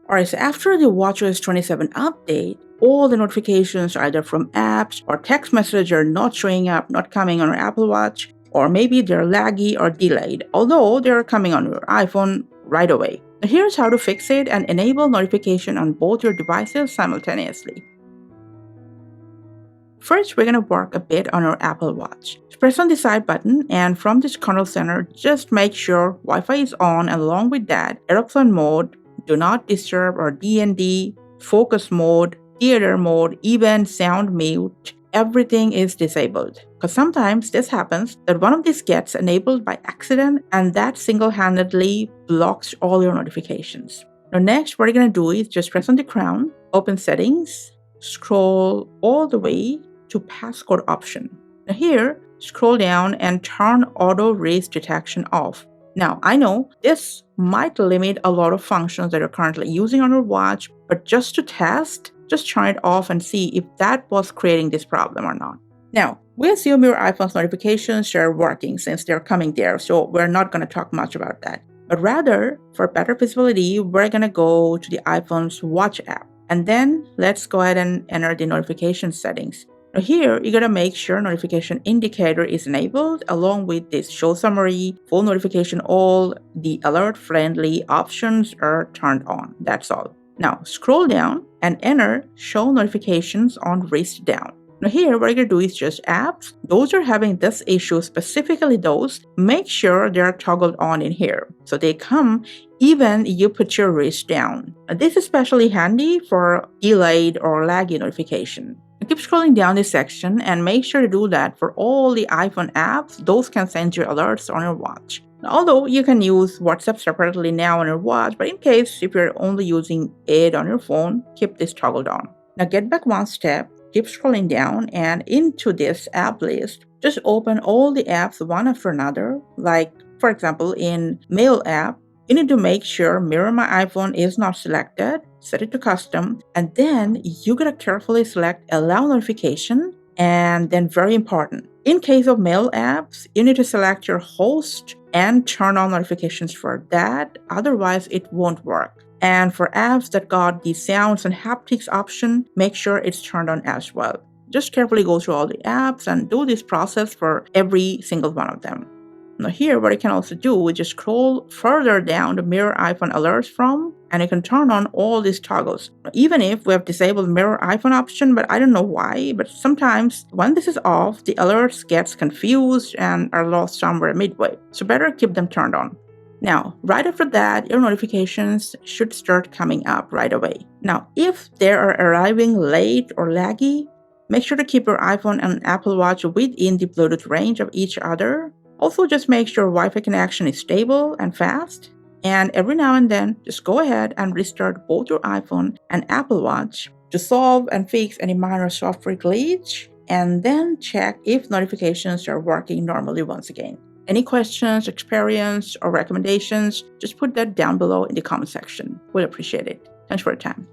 Alright, so after the WatchOS 27 update, all the notifications either from apps or text message are not showing up, not coming on your Apple Watch, or maybe they're laggy or delayed, although they're coming on your iPhone right away. Now here's how to fix it and enable notification on both your devices simultaneously. First, we're going to work a bit on our Apple Watch. Press on the side button, and from this control center, just make sure Wi-Fi is on, and along with that, airplane mode, do not disturb or DND, focus mode, theater mode, even sound mute, everything is disabled. Because sometimes this happens that one of these gets enabled by accident, and that single-handedly blocks all your notifications. Now next, what you're going to do is just press on the crown, open settings, scroll all the way to passcode option. Now here, scroll down and turn auto race detection off. Now, I know this might limit a lot of functions that you're currently using on your watch, but just to test, just turn it off and see if that was creating this problem or not. Now, we assume your iPhone's notifications are working since they're coming there, so we're not going to talk much about that. But rather, for better visibility, we're going to go to the iPhone's Watch app. And then let's go ahead and enter the notification settings. Now here, you gotta make sure notification indicator is enabled along with this show summary, full notification all, the alert friendly options are turned on. That's all. Now scroll down and enter show notifications on wrist down. Now here, what you're gonna do is just apps. Those are having this issue, specifically those, make sure they're toggled on in here. So they come even you put your wrist down. Now, this is especially handy for delayed or laggy notification. Keep scrolling down this section and make sure to do that for all the iPhone apps. Those can send you alerts on your watch. Now, although you can use WhatsApp separately now on your watch, but in case if you're only using it on your phone, keep this toggled on. Now get back one step, keep scrolling down, and into this app list, just open all the apps one after another. Like, for example, in Mail app, you need to make sure Mirror My iPhone is not selected, set it to custom, and then you gotta carefully select allow notification, and then very important, in case of Mail apps, you need to select your host and turn on notifications for that, otherwise it won't work. And for apps that got the sounds and haptics option, make sure it's turned on as well. Just carefully go through all the apps and do this process for every single one of them. Now here, what you can also do is just scroll further down the Mirror iPhone alerts from, and you can turn on all these toggles. Even if we have disabled Mirror iPhone option, but I don't know why, but sometimes when this is off, the alerts gets confused and are lost somewhere midway. So better keep them turned on. Now, right after that, your notifications should start coming up right away. Now, if they are arriving late or laggy, make sure to keep your iPhone and Apple Watch within the Bluetooth range of each other. Also, just make sure Wi-Fi connection is stable and fast. And every now and then, just go ahead and restart both your iPhone and Apple Watch to solve and fix any minor software glitch, and then check if notifications are working normally once again. Any questions, experience, or recommendations, just put that down below in the comment section. We'll appreciate it. Thanks for your time.